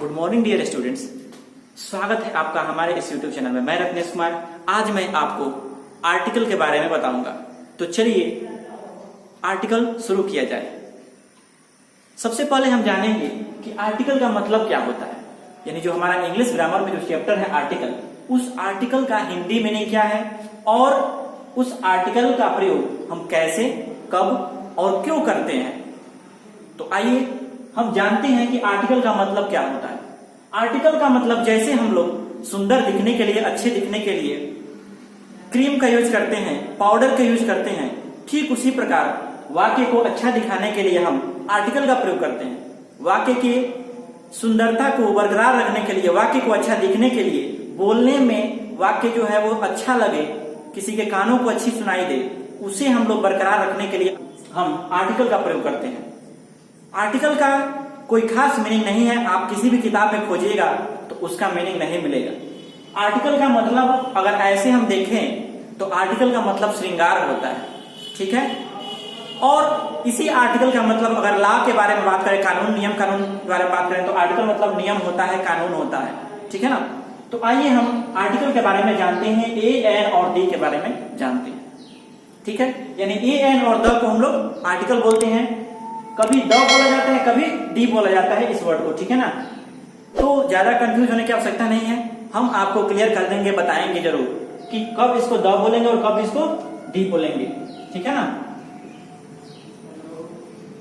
Good morning dear students. स्वागत है आपका हमारे इस यूट्यूब चैनल में। मैं रत्नेश कुमार। आज मैं आपको आर्टिकल के बारे में बताऊंगा। तो चलिए आर्टिकल शुरू किया जाए। सबसे पहले हम जानेंगे कि आर्टिकल का मतलब क्या होता है, यानी जो हमारा इंग्लिश ग्रामर में जो चैप्टर है आर्टिकल, उस आर्टिकल का हिंदी मीनिंग क्या है और उस आर्टिकल का प्रयोग हम कैसे, कब और क्यों करते हैं। तो आइए हम जानते हैं कि आर्टिकल का मतलब क्या होता है। आर्टिकल का मतलब जैसे हम लोग सुंदर दिखने के लिए, अच्छे दिखने के लिए क्रीम का यूज करते हैं, पाउडर का यूज करते हैं, ठीक उसी प्रकार वाक्य को अच्छा दिखाने के लिए हम आर्टिकल का प्रयोग करते हैं। वाक्य की सुंदरता को बरकरार रखने के लिए, वाक्य को अच्छा दिखने के लिए, बोलने में वाक्य जो है वो अच्छा लगे, किसी के कानों को अच्छी सुनाई दे, उसे हम लोग बरकरार रखने के लिए हम आर्टिकल का प्रयोग करते हैं। आर्टिकल का कोई खास मीनिंग नहीं है। आप किसी भी किताब में खोजिएगा तो उसका मीनिंग नहीं मिलेगा। आर्टिकल का मतलब अगर ऐसे हम देखें तो आर्टिकल का मतलब श्रृंगार होता है, ठीक है। और इसी आर्टिकल का मतलब अगर लॉ के बारे में बात करें, कानून, नियम कानून के बारे में बात करें, तो आर्टिकल मतलब नियम होता है, कानून होता है, ठीक है ना। तो आइए हम आर्टिकल के बारे में जानते हैं, ए, एन और दी के बारे में जानते हैं, ठीक है। यानी ए, एन और द को हम लोग आर्टिकल बोलते हैं। कभी द बोला जाता है, कभी डी बोला जाता है इस वर्ड को, ठीक है ना। तो ज्यादा कंफ्यूज होने की आवश्यकता नहीं है, हम आपको क्लियर कर देंगे, बताएंगे जरूर कि कब इसको द बोलेंगे और कब इसको डी बोलेंगे, ठीक है ना।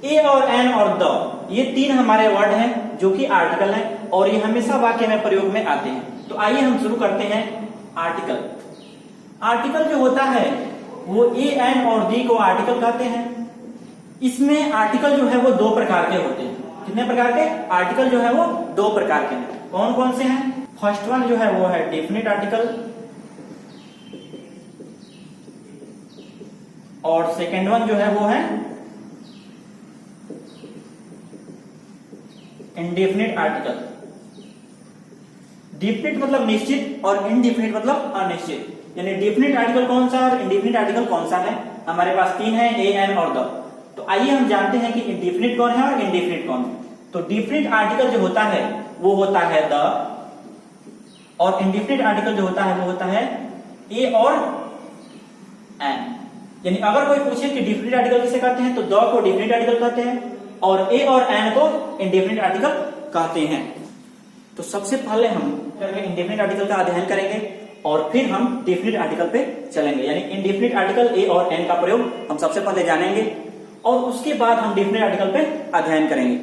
ए और एन और द, ये तीन हमारे वर्ड हैं जो कि आर्टिकल हैं और ये हमेशा वाक्य में प्रयोग में आते हैं। तो आइए हम शुरू करते हैं आर्टिकल। आर्टिकल जो होता है वो ए, एन और डी को आर्टिकल कहते हैं। इसमें आर्टिकल जो है वो दो प्रकार के होते हैं। कितने प्रकार के आर्टिकल जो है वो दो प्रकार के हैं। कौन कौन से हैं? फर्स्ट वन जो है वो है डेफिनेट आर्टिकल और सेकेंड वन जो है वो है इंडेफिनिट आर्टिकल। डेफिनिट मतलब निश्चित और इनडेफिनिट मतलब अनिश्चित। यानी डेफिनिट आर्टिकल कौन सा और इंडेफिनिट आर्टिकल कौन सा है? हमारे पास तीन है, ए, एन और द। तो आइए हम जानते हैं कि इंडेफिनिट कौन है और इंडेफिनिट कौन है। तो डेफिनिट आर्टिकल जो होता है वो होता है द और इंडेफिनिट आर्टिकल जो होता है वो होता है ए और एन। यानी अगर कोई पूछे कि डेफिनिट आर्टिकल किसे कहते हैं तो द को डेफिनिट आर्टिकल कहते हैं और ए और एन को इंडेफिनिट आर्टिकल कहते हैं। तो सबसे पहले हम इंडेफिनिट आर्टिकल का अध्ययन करेंगे और फिर हम डेफिनिट आर्टिकल पे चलेंगे। यानी इंडेफिनिट आर्टिकल ए और एन का प्रयोग हम सबसे पहले जानेंगे और उसके बाद हम डेफिनिट आर्टिकल पे अध्ययन करेंगे।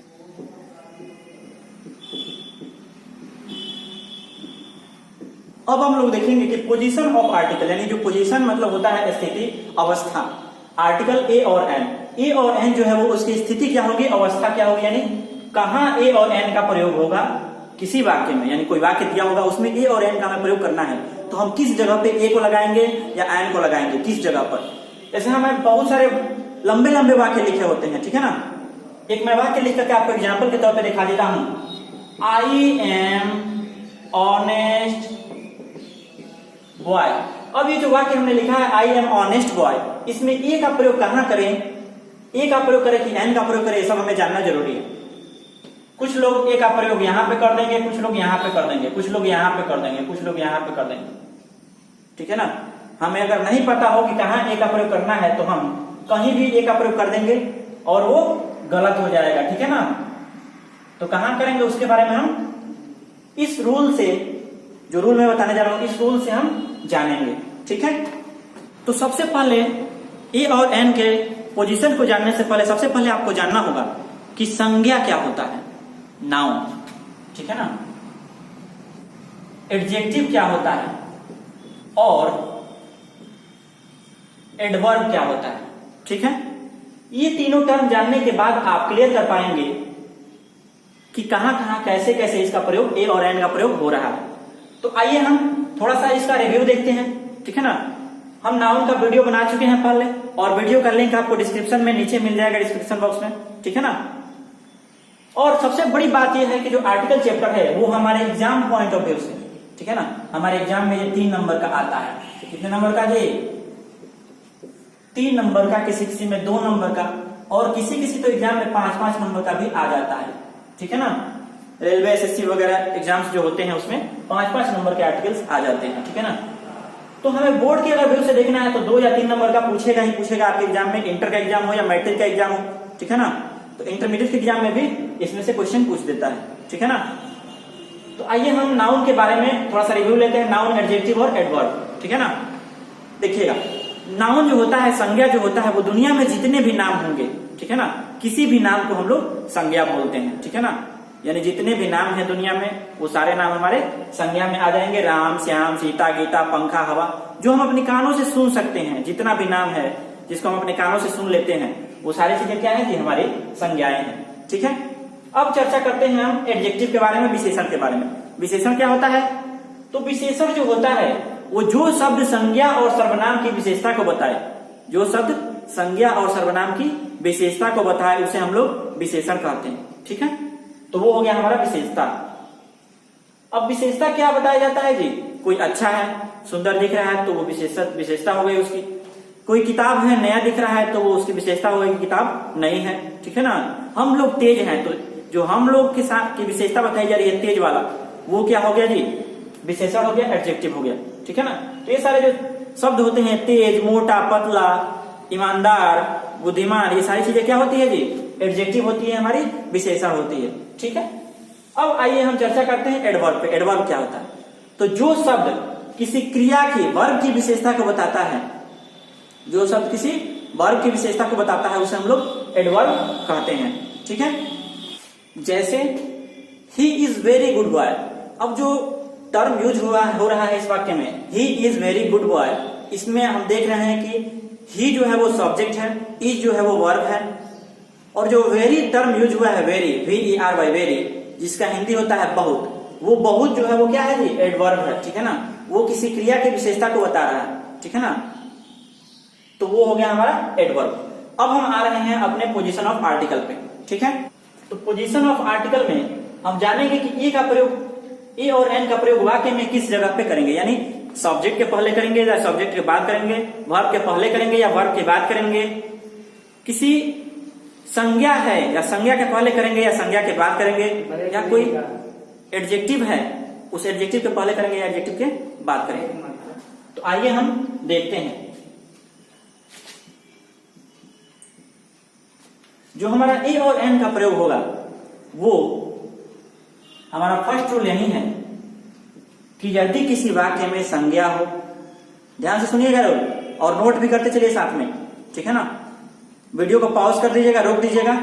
अब हम लोग देखेंगे कि पोजीशन ऑफ आर्टिकल, यानी जो पोजीशन मतलब होता है स्थिति, अवस्था। आर्टिकल ए और एन, ए और एन जो है वो उसकी स्थिति क्या होगी, अवस्था क्या होगी, यानी कहां ए और एन का प्रयोग होगा किसी वाक्य में। यानी कोई वाक्य दिया होगा उसमें ए और एन का हमें प्रयोग करना है तो हम किस जगह पे ए को लगाएंगे या एन को लगाएंगे, किस जगह पर। जैसे हमें बहुत सारे लंबे लंबे वाक्य लिखे होते हैं, ठीक है ना। एक मैं वाक्य लिख करके आपको एग्जाम्पल के तौर पे दिखा देता हूं। I am honest boy. अब ये जो वाक्य हमने लिखा है आई एम ऑनेस्ट बॉय, इसमें ए का प्रयोग कहां करें, ए का प्रयोग करें कि एन का प्रयोग करें, ये सब हमें जानना जरूरी है। कुछ लोग ए का प्रयोग यहां पे कर देंगे, कुछ लोग यहां पे कर देंगे, कुछ लोग यहां पे कर देंगे, कुछ लोग यहां पे कर देंगे, ठीक है ना। हमें अगर नहीं पता हो कि कहां ए का प्रयोग करना है तो हम कहीं भी ए का प्रयोग कर देंगे और वो गलत हो जाएगा, ठीक है ना। तो कहां करेंगे उसके बारे में हम इस रूल से, जो रूल मैं बताने जा रहा हूं, इस रूल से हम जानेंगे, ठीक है। तो सबसे पहले ए और एन के पोजीशन को जानने से पहले सबसे पहले आपको जानना होगा कि संज्ञा क्या होता है, नाउन, ठीक है ना। एडजेक्टिव क्या होता है और एडवर्ब क्या होता है, ठीक है। ये तीनों टर्म जानने के बाद आप क्लियर कर पाएंगे कि कहां कहां कैसे कैसे इसका प्रयोग, ए और एन का प्रयोग हो रहा है। तो आइए हम थोड़ा सा इसका रिव्यू देखते हैं, ठीक है ना। हम नाउन का वीडियो बना चुके हैं पहले और वीडियो का लिंक आपको डिस्क्रिप्शन में नीचे मिल जाएगा, डिस्क्रिप्शन बॉक्स में, ठीक है ना। और सबसे बड़ी बात यह है कि जो आर्टिकल चैप्टर है वो हमारे एग्जाम पॉइंट ऑफ व्यू से, ठीक है ना, हमारे एग्जाम में ये 3 नंबर का आता है। कितने नंबर का? ये 3 नंबर का, किसी किसी में 2 नंबर का और किसी किसी तो एग्जाम में 5-5 नंबर का भी आ जाता है, ठीक है ना। रेलवे एसएससी वगैरह एग्जाम्स जो होते हैं उसमें 5-5 नंबर के आर्टिकल्स आ जाते हैं, ठीक है ना। तो हमें बोर्ड के अगर व्यू से देखना है तो 2 या 3 नंबर का पूछेगा ही पूछेगा आपके एग्जाम में, इंटर का एग्जाम हो या मैट्रिक का एग्जाम हो, ठीक है ना। तो इंटरमीडिएट के एग्जाम में भी इसमें से क्वेश्चन पूछ देता है, ठीक है ना। तो आइए हम नाउन के बारे में थोड़ा सा रिव्यू लेते हैं, नाउन, एडजेक्टिव और एडवर्ब, ठीक है ना। देखिएगा, नाउन जो होता है, संज्ञा जो होता है, वो दुनिया में जितने भी नाम होंगे, ठीक है ना, किसी भी नाम को हम लोग संज्ञा बोलते हैं, ठीक है ना। यानी जितने भी नाम हैं दुनिया में वो सारे नाम हमारे संज्ञा में आ जाएंगे। राम, श्याम, सीता, गीता, पंखा, हवा, जो हम अपने कानों से सुन सकते हैं, जितना भी नाम है जिसको हम अपने कानों से सुन लेते हैं, वो सारी चीजें क्या है कि हमारी संज्ञाएं हैं, ठीक है। अब चर्चा करते हैं हम एडजेक्टिव के बारे में, विशेषण के बारे में। विशेषण क्या होता है? तो विशेषण जो होता है वो जो शब्द संज्ञा और सर्वनाम की विशेषता को बताए, जो शब्द संज्ञा और सर्वनाम की विशेषता को बताए उसे हम लोग विशेषण कहते हैं, ठीक है। तो वो हो गया हमारा विशेषता। अब विशेषता क्या बताया जाता है जी? कोई अच्छा है, सुंदर दिख रहा है तो वो विशेषता हो गई उसकी। कोई किताब है, नया दिख रहा है तो वो उसकी विशेषता हो गई, किताब नई है, ठीक है ना। हम लोग तेज हैं तो जो हम लोग के साथ की विशेषता बताई जा रही है तेज वाला, वो क्या हो गया जी? विशेषण हो गया, एडजेक्टिव हो गया, ठीक है ना। तो ये सारे जो शब्द होते हैं, तेज, मोटा, पतला, ईमानदार, बुद्धिमान, ये सारी चीजें क्या होती है जी? एडजेक्टिव होती है, हमारी विशेषण होती है, ठीक है। अब आइए हम चर्चा करते हैं एडवर्ब पे। एडवर्ब क्या होता है? तो जो शब्द किसी क्रिया की, वर्ब की विशेषता को बताता है, जो शब्द किसी वर्ब की विशेषता को बताता है उसे हम लोग एडवर्ब कहते हैं, ठीक है। जैसे he is very good boy. अब जो टर्म यूज हो रहा है इस वाक्य में, he is very good boy, इसमें हम देख रहे हैं कि ही जो है वो सब्जेक्ट है, इज जो है वो वर्ब है, और जो वेरी टर्म यूज हुआ है, वेरी, VERY, वेरी, जिसका हिंदी होता है बहुत, वो बहुत जो है वो क्या है जी? एडवर्ब है, ठीक है ना। वो किसी क्रिया की विशेषता को बता रहा है, ठीक है ना। तो वो हो गया हमारा एडवर्ब। अब हम आ रहे हैं अपने पोजीशन ऑफ आर्टिकल पे, ठीक है। तो पोजीशन ऑफ आर्टिकल में हम जानेंगे कि ए का प्रयोग, ए और एन का प्रयोग वाक्य में किस जगह पे करेंगे, यानी सब्जेक्ट के पहले करेंगे या सब्जेक्ट के बाद करेंगे, वर्ब के पहले करेंगे या वर्ब के बाद करेंगे, किसी संज्ञा है या संज्ञा के पहले करेंगे या संज्ञा के बाद करेंगे, या कोई एडजेक्टिव है उस एडजेक्टिव के पहले करेंगे या एडजेक्टिव के बाद करेंगे। तो आइए हम देखते हैं। जो हमारा ए और एन का प्रयोग होगा वो हमारा फर्स्ट रूल यही है कि यदि किसी वाक्य में संज्ञा हो, ध्यान से सुनिएगा और नोट भी करते चलिए साथ में, ठीक है ना। वीडियो को पॉज कर दीजिएगा, रोक दीजिएगा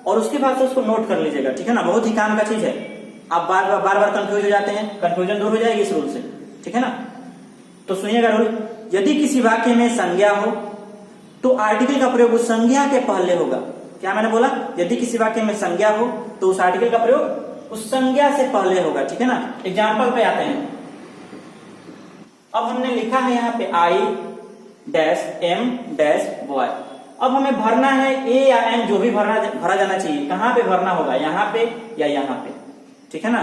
और उसके बाद से उसको नोट कर लीजिएगा, ठीक है ना। बहुत ही काम का चीज है। आप बार बार कंफ्यूज हो जाते हैं, कंफ्यूजन दूर हो जाएगी इस रूल से, ठीक है ना। तो सुनिएगा रूल, यदि किसी वाक्य में संज्ञा हो तो आर्टिकल का प्रयोग उस संज्ञा के पहले होगा। क्या मैंने बोला? यदि किसी वाक्य में संज्ञा हो तो उस आर्टिकल का प्रयोग उस संज्ञा से पहले होगा, ठीक है ना। एग्जाम्पल पे आते हैं। अब हमने लिखा है यहाँ पे I-M- बॉय। अब हमें भरना है ए या एन, जो भी भरा जाना चाहिए। कहां पे भरना होगा? यहाँ पे या यहाँ पे, ठीक है ना।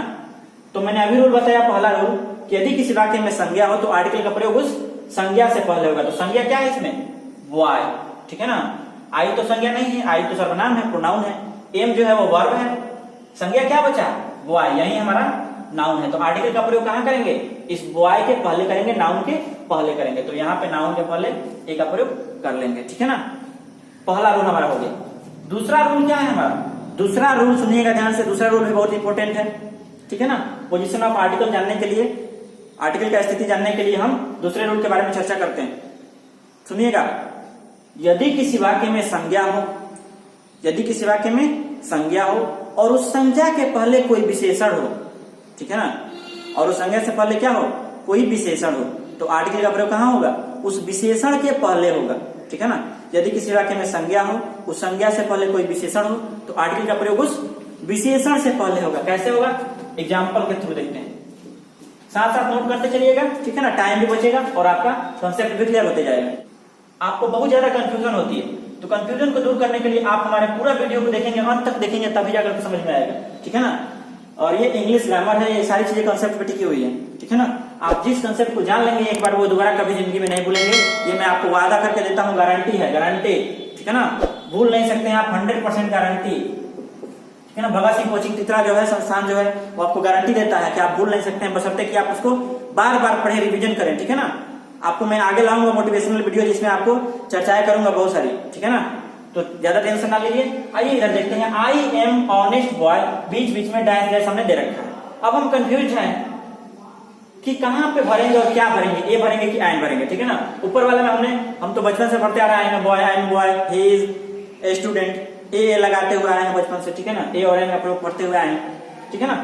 तो मैंने अभी रूल बताया, पहला रूल कि यदि किसी वाक्य में संज्ञा हो तो आर्टिकल का प्रयोग उस संज्ञा से पहले होगा। तो संज्ञा क्या है इसमें? बॉय, ठीक है ना। आई तो संज्ञा नहीं है, आई तो सर्वनाम है, प्रोनाउन है। एम जो है वो वर्ब है, संज्ञा क्या बचा? बॉय, यही हमारा नाउन है। तो आर्टिकल का प्रयोग कहां करेंगे? इस बॉय के पहले करेंगे, नाउन के पहले करेंगे। तो यहाँ पे नाउन के पहले ए का प्रयोग कर लेंगे, ठीक है ना। पहला रूल हमारा हो गया। दूसरा रूल क्या है हमारा? दूसरा रूल सुनिएगा ध्यान से, दूसरा रूल भी बहुत इंपॉर्टेंट है, ठीक है ना। पोजीशन ऑफ आर्टिकल जानने के लिए, आर्टिकल का स्थिति जानने के लिए हम दूसरे रूल के बारे में चर्चा करते हैं। सुनिएगा, यदि किसी वाक्य में संज्ञा हो, यदि किसी वाक्य में संज्ञा हो और उस संज्ञा के पहले कोई विशेषण हो, ठीक है ना, और उस संज्ञा से पहले क्या हो? कोई विशेषण हो, तो आर्टिकल का प्रयोग कहां होगा? उस विशेषण के पहले होगा, ठीक है ना। यदि किसी वाक्य में संज्ञा हो, उस संज्ञा से पहले कोई विशेषण हो तो आर्टिकल का प्रयोग उस विशेषण से पहले होगा। कैसे होगा? एग्जाम्पल के थ्रू देखते हैं, साथ साथ नोट करते चलिएगा, ठीक है ना। टाइम भी बचेगा और आपका कॉन्सेप्ट भी क्लियर होते जाएगा। आपको बहुत ज्यादा कंफ्यूजन होती है, तो कंफ्यूजन को दूर करने के लिए आप हमारे पूरा वीडियो को देखेंगे, अंत तक देखेंगे, तभी जाकर के समझ में आएगा, ठीक है ना। और ये इंग्लिश ग्रामर है, ये सारी चीजें कॉन्सेप्ट पे टिकी हुई है, ठीक है ना। आप जिस कॉन्सेप्ट को जान लेंगे एक बार, वो दोबारा कभी जिंदगी में नहीं भूलेंगे। ये मैं आपको वादा करके देता हूँ, गारंटी है, गारंटी, ठीक है ना। भूल नहीं सकते हैं आप, 100% गारंटी, ठीक है ना। भगत सिंह कोचिंग तितरा जो है संस्थान जो है वो आपको गारंटी देता है कि आप भूल नहीं सकते हैं, बशर्ते कि आप उसको बार बार पढ़े, रिवीजन करें, ठीक है ना। आपको मैं आगे लाऊंगा मोटिवेशनल वीडियो जिसमें आपको चर्चाएं करूंगा बहुत सारी, ठीक है ना। तो ज्यादा टेंशन ना लीजिए। आइए इधर देखते हैं, आई एम ऑनेस्ट बॉय, बीच बीच में डैश डैश हमने दे रखा है। अब हम कंफ्यूज हैं कि कहां पे भरेंगे और क्या भरेंगे, ए भरेंगे कि एन भरेंगे, ठीक है ना। ऊपर वाला में हम तो बचपन से पढ़ते आ रहे हैं, I am boy, he is a student, a लगाते हुए आए हैं बचपन से, ठीक है ना। ए और एन का प्रयोग पढ़ते हुए आए हैं, ठीक है ना।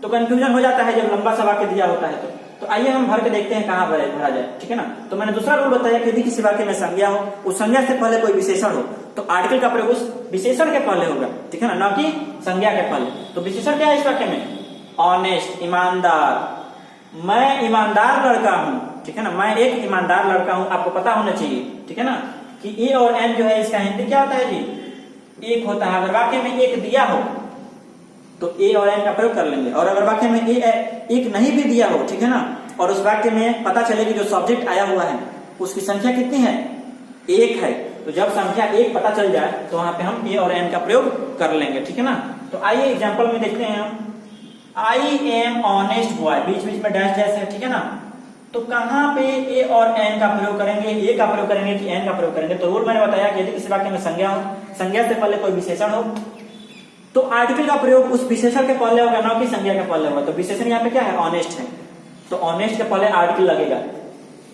तो कंफ्यूजन हो जाता है जब लंबा सा वाक्य दिया होता है तो आइए हम भर के देखते हैं कहां भरा जाए, ठीक है ना। तो मैंने दूसरा रूल बताया कि यदि किसी वाक्य में संज्ञा हो, उस संज्ञा से पहले कोई विशेषण हो तो आर्टिकल का प्रयोग उस विशेषण के पहले होगा, ठीक है ना कि संज्ञा के पहले। तो विशेषण क्या है इस वाक्य में? ऑनेस्ट, ईमानदार। मैं ईमानदार लड़का हूं, ठीक है ना। मैं एक ईमानदार लड़का हूं, आपको पता होना चाहिए, ठीक है ना, कि ए और एन जो है इसका हिंदी क्या होता है जी? एक होता है। अगर वाक्य में एक दिया हो तो ए और एन का प्रयोग कर लेंगे, और अगर वाक्य में एक नहीं भी दिया हो, ठीक है ना, और उस वाक्य में पता चले कि जो सब्जेक्ट आया हुआ है उसकी संख्या कितनी है? एक है, तो जब संख्या एक पता चल जाए तो वहां पे हम ए और एन का प्रयोग कर लेंगे, ठीक है ना। तो आइए एग्जाम्पल में देखते हैं हम, आई एम ऑनेस्ट बॉय, बीच बीच में डैश डैश है, ठीक है ना। तो कहां पे ए और एन का प्रयोग करेंगे? ए का प्रयोग करेंगे कि एन का प्रयोग करेंगे? तो रूल मैंने बताया कि यदि किसी वाक्य में संज्ञा हो, संज्ञा से पहले कोई विशेषण हो तो आर्टिकल का प्रयोग उस विशेषण के पहले होगा, ना कि संज्ञा के पहले होगा। तो विशेषण यहाँ पे क्या है? ऑनेस्ट है, तो ऑनेस्ट के पहले आर्टिकल लगेगा।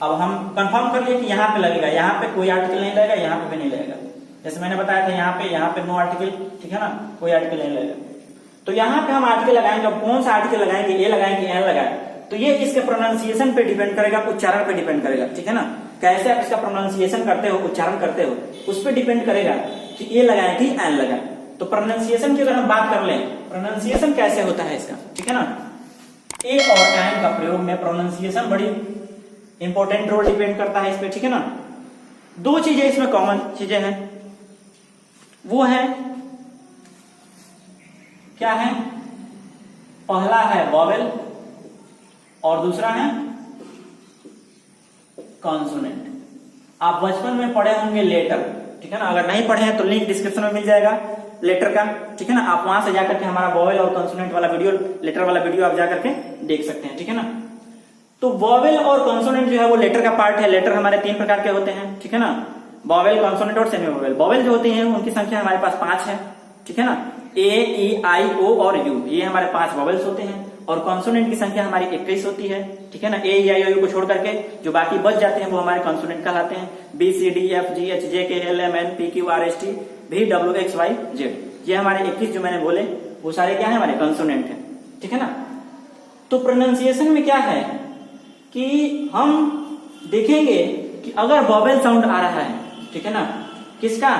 अब हम कंफर्म कर लिए कि यहाँ पे लगेगा, यहाँ पे कोई आर्टिकल नहीं लगेगा, यहाँ पे भी नहीं लगेगा। जैसे मैंने बताया था यहाँ पे नो आर्टिकल, ठीक है ना, कोई आर्टिकल नहीं लगेगा। तो यहाँ पे हम आर्टिकल लगाएंगे। अब कौन सा आर्टिकल लगाएंगे? ए लगाएंगे, एन लगाए, तो ये इसके प्रोनाउंसिएशन पे डिपेंड करेगा, उच्चारण पे डिपेंड करेगा, ठीक है ना। कैसे आप इसका प्रोनाउंसिएशन करते हो, उच्चारण करते हो, उस पर डिपेंड करेगा कि ए लगाए कि एन लगाए। तो प्रोनाउंसिएशन की अगर हम बात कर लें, प्रोनाउंसिएशन कैसे होता है इसका, ठीक है ना। ए और एन का प्रयोग में प्रोनाउंसिएशन बड़ी इंपॉर्टेंट रोल डिपेंड करता है इस पे, ठीक है ना। दो चीजें इसमें कॉमन चीजें हैं, वो है क्या है? पहला है वॉवेल और दूसरा है कॉन्सोनेंट। आप बचपन में पढ़े होंगे लेटर, ठीक है ना। अगर नहीं पढ़े हैं तो लिंक डिस्क्रिप्शन में मिल जाएगा लेटर का, ठीक है ना। आप वहां से जाकर के हमारा वॉवेल और कॉन्सोनेंट वाला वीडियो, लेटर वाला वीडियो आप जाकर के देख सकते हैं, ठीक है ना। तो वॉवेल और कॉन्सोनेंट जो है वो लेटर का पार्ट है। लेटर हमारे 3 प्रकार के होते हैं, ठीक है ना, वॉवेल, कॉन्सोनेंट और सेमी वॉवेल। वॉवेल जो होते हैं उनकी संख्या हमारे पास 5 है, ठीक है ना। ए, ई, आई, ओ और यू, ये हमारे 5 वॉवेल्स होते हैं। और कॉन्सोनेंट की संख्या हमारी 21 होती है, ठीक है ना। ए, ई, आई, ओ, यू को छोड़ करके जो बाकी बच जाते हैं वो हमारे कॉन्सोनेंट कहलाते हैं। B, C, D, F, G, H, J, K, L, M, N, P, Q, R, S, T, V, W, X, Y, Z, ये हमारे 21 जो मैंने बोले वो सारे क्या है? हमारे कॉन्सोनेंट है, ठीक है ना। तो प्रोनाउंसिएशन में क्या है कि हम देखेंगे कि अगर वॉवेल साउंड आ रहा है, ठीक है ना, किसका?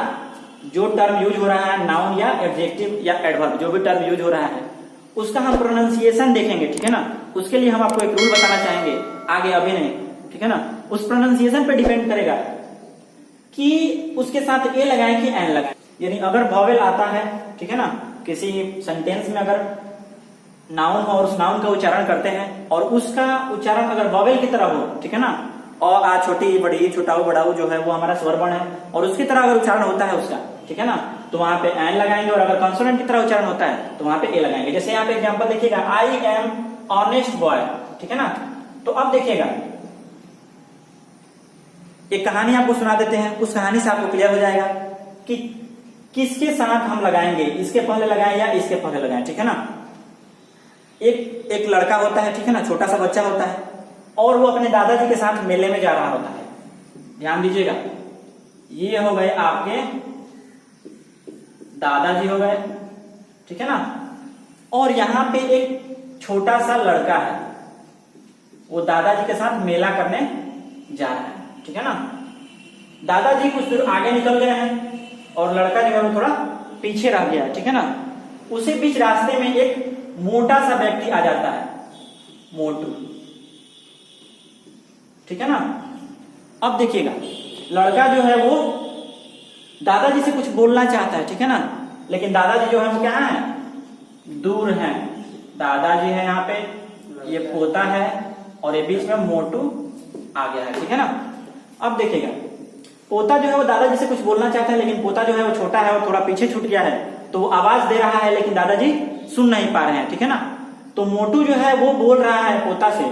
जो टर्म यूज हो रहा है, नाउन या एडजेक्टिव या एडवर्ब, जो भी टर्म यूज हो रहा है उसका हम प्रोनाउंसिएशन देखेंगे, ठीक है ना। उसके लिए हम आपको एक रूल बताना चाहेंगे, आगे अभी नहीं, ठीक है ना। उस प्रोनाउंसिएशन पे डिपेंड करेगा कि उसके साथ ए लगाएं कि एन लगाएं। यानी अगर वॉवेल आता है, ठीक है ना, किसी सेंटेंस में अगर नाउन हो और उस नाउन का उच्चारण करते हैं और उसका उच्चारण अगर वॉवेल की तरह हो, ठीक है ना, और आ, छोटी, बड़ी, छोटाऊ, बड़ाऊ जो है वो हमारा स्वर वर्ण है और उसकी तरह अगर उच्चारण होता है उसका, ठीक है ना, तो वहां पे एन लगाएंगे। और अगर कॉन्सोनेंट की तरह उच्चारण होता है तो वहां पे ए लगाएंगे। जैसे यहाँ पे एग्जांपल देखिएगा, आई एम ऑनेस्ट बॉय, ठीक है ना। तो अब देखिएगा, एक कहानी आपको सुना देते हैं, उस कहानी से आपको क्लियर हो जाएगा कि किसके साथ हम लगाएंगे, इसके पहले लगाएं या इसके पहले लगाएं, ठीक है ना। एक लड़का होता है, ठीक है ना, छोटा सा बच्चा होता है और वो अपने दादाजी के साथ मेले में जा रहा होता है। ध्यान दीजिएगा, ये हो गए आपके दादाजी हो गए, ठीक है ना। और यहां पे एक छोटा सा लड़का है, वो दादाजी के साथ मेला करने जा रहा है, ठीक है ना। दादाजी कुछ दूर आगे निकल गए हैं और लड़का जो है वो थोड़ा पीछे रह गया है, ठीक है ना। उसी बीच रास्ते में एक मोटा सा व्यक्ति आ जाता है, मोटू, ठीक है ना। अब देखिएगा, लड़का जो है वो दादाजी से कुछ बोलना चाहता है, ठीक है ना, लेकिन दादाजी जो है वो क्या है? दूर हैं। दादाजी है यहाँ पे, ये पोता है और ये बीच में मोटू आ गया है, ठीक है ना। अब देखिएगा, पोता जो है वो दादाजी से कुछ बोलना चाहता है लेकिन पोता जो है वो छोटा है और थोड़ा पीछे छूट गया है, तो वो आवाज दे रहा है लेकिन दादाजी सुन नहीं पा रहे हैं, ठीक है ना। तो मोटू जो है वो बोल रहा है पोता से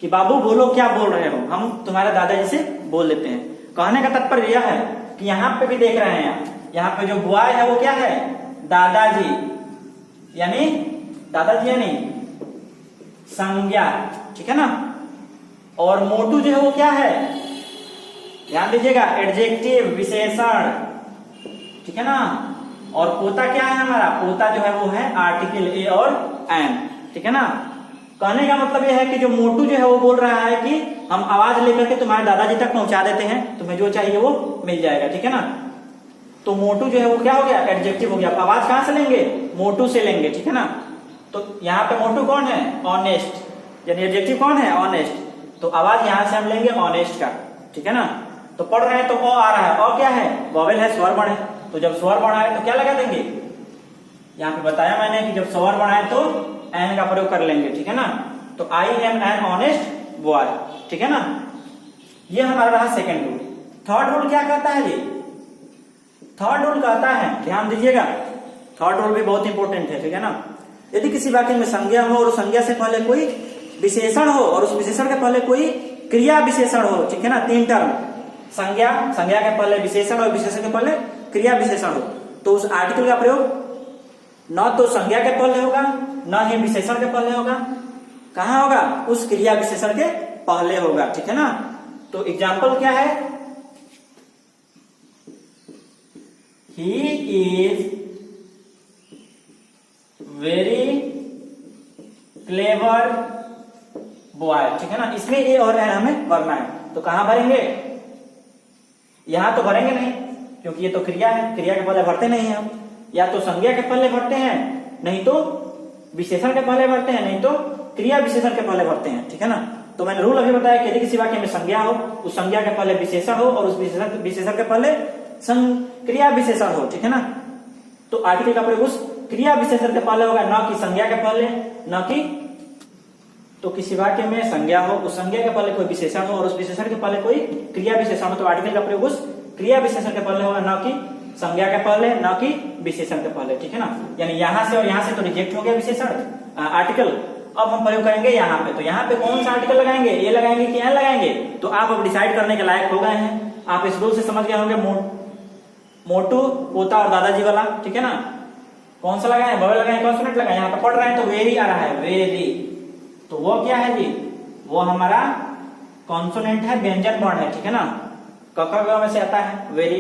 कि बाबू बोलो क्या बोल रहे हो, हम तुम्हारे दादाजी से बोल लेते हैं। कहने का तात्पर्य यह है कि यहाँ पे भी देख रहे हैं, यहाँ पे जो बॉय है वो क्या है, दादाजी, यानी दादाजी यानी संज्ञा, ठीक है ना। और मोटू जो है वो क्या है, ध्यान दीजिएगा, एडजेक्टिव विशेषण, ठीक है ना। और पोता क्या है हमारा, पोता जो है वो है आर्टिकल ए और एन, ठीक है ना। कहने का मतलब यह है कि जो मोटू जो है वो बोल रहा है कि हम आवाज लेकर के तुम्हारे दादाजी तक पहुंचा देते हैं, तुम्हें जो चाहिए वो मिल जाएगा, ठीक है ना। तो मोटू जो है वो क्या हो गया, एडजेक्टिव हो गया। आवाज कहां से लेंगे, मोटू से लेंगे, ठीक है ना। तो यहाँ पे मोटू कौन है, ऑनेस्ट, यानी एडजेक्टिव कौन है, ऑनेस्ट। तो आवाज यहां से हम लेंगे ऑनेस्ट का, ठीक है ना। तो पढ़ रहे हैं तो ओ आ रहा है, ओ क्या है, वॉवेल है, स्वर वर्ण है। तो जब स्वर वर्ण आए तो क्या लगा देंगे, यहाँ पे बताया मैंने कि जब स्वर वर्ण आए तो एन का प्रयोग कर लेंगे, ठीक है ना। तो I am an honest boy, ठीक है ना। ये हमारा रहा सेकेंड रूल। थर्ड रूल क्या कहता है जी, थर्ड रूल कहता है, ध्यान दीजिएगा, थर्ड रूल भी बहुत इंपॉर्टेंट है, ठीक है ना। यदि किसी वाक्य में संज्ञा हो और संज्ञा से पहले कोई विशेषण हो और उस विशेषण के पहले कोई क्रिया विशेषण हो, ठीक है ना, तीन टर्म, संज्ञा, संज्ञा के पहले विशेषण और विशेषण के पहले क्रिया विशेषण हो, तो उस आर्टिकल का प्रयोग न तो संज्ञा के पहले होगा न ही विशेषण के पहले होगा, कहां होगा, उस क्रिया विशेषण के पहले होगा, ठीक है ना। तो एग्जाम्पल क्या है, he is very clever boy, ठीक है ना। इसमें ए और एन हमें भरना है, तो कहां भरेंगे, यहां तो भरेंगे नहीं क्योंकि ये तो क्रिया है, क्रिया के पहले भरते नहीं हम, या तो संज्ञा के पहले भरते हैं, नहीं तो विशेषण के पहले भरते हैं, नहीं तो क्रिया विशेषण के पहले भरते हैं, ठीक है ना। तो मैंने रूल अभी बताया कि यदि किसी वाक्य में संज्ञा हो, उस संज्ञा के पहले विशेषण हो और उस विशेषण के पहले क्रिया विशेषण हो, ठीक है ना। तो आर्टिकल का प्रयोग उस क्रिया विशेषण के पहले होगा, न कि संज्ञा के पहले, न कि, तो किसी वाक्य में संज्ञा हो, उस संज्ञा के पहले कोई विशेषण हो और उस विशेषण के पहले कोई क्रिया विशेषण हो, तो आर्टिकल का प्रयोग उस क्रिया विशेषण के पहले होगा, न कि संज्ञा के पहले, न कि विशेषण के पहले, ठीक है ना। यानी यहां से और यहां से तो रिजेक्ट हो गया विशेषण आर्टिकल। अब हम प्रयोग करेंगे यहाँ पे, तो यहाँ पे कौन सा आर्टिकल लगाएंगे, ए लगाएंगे कि एन लगाएंगे, तो आप अब डिसाइड करने के लायक हो गए हैं। आप इस रूल से समझ गए होंगे, मोटू, पोता और दादाजी वाला, ठीक है ना। कौन सा लगाए, बबल लगाए, कॉन्सोनेंट लगाए। यहाँ पे पढ़ रहे हैं तो वेरी आ रहा है, वेरी, तो वो क्या है जी, वो हमारा कॉन्सोनेंट है, व्यंजन वर्ण है, ठीक है ना। क ख ग में से आता है वेरी,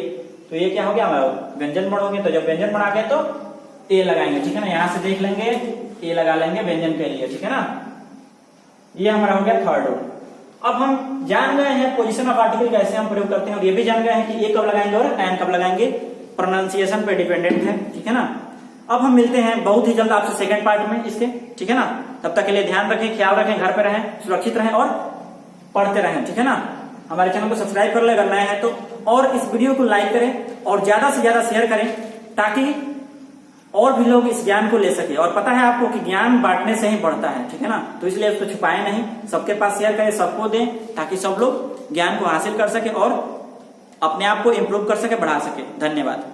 तो ये क्या हो गया हमारा व्यंजन वर्ण हो गया। तो जब व्यंजन वर्ण आ गए तो ए लगाएंगे, ठीक है ना। यहां से देख लेंगे, ए लगा लेंगे व्यंजन के लिए, ठीक है ना। ये हमारा हो गया थर्ड रूल। अब हम जान गए हैं पोजीशन ऑफ आर्टिकल कैसे हम प्रयोग करते हैं, और ये भी जान गए हैं कि ए कब लगाएंगे और एन कब लगाएंगे, प्रोनाउंसिएशन पे डिपेंडेंट है, ठीक है ना। अब हम मिलते हैं बहुत ही जल्द आपसे सेकंड पार्ट में इसके, ठीक है ना। तब तक के लिए ध्यान रखें, ख्याल रखें, घर पे रहें, सुरक्षित रहें और पढ़ते रहें, ठीक है ना। हमारे चैनल को सब्सक्राइब कर ले अगर नए हैं तो, और इस वीडियो को लाइक करें और ज्यादा से ज्यादा शेयर करें ताकि और भी लोग इस ज्ञान को ले सके। और पता है आपको कि ज्ञान बांटने से ही बढ़ता है, ठीक है ना। तो इसलिए उसको छुपाए नहीं, सबके पास शेयर करें, सबको दें ताकि सब लोग ज्ञान को हासिल कर सके और अपने आप को इम्प्रूव कर सके, बढ़ा सके। धन्यवाद।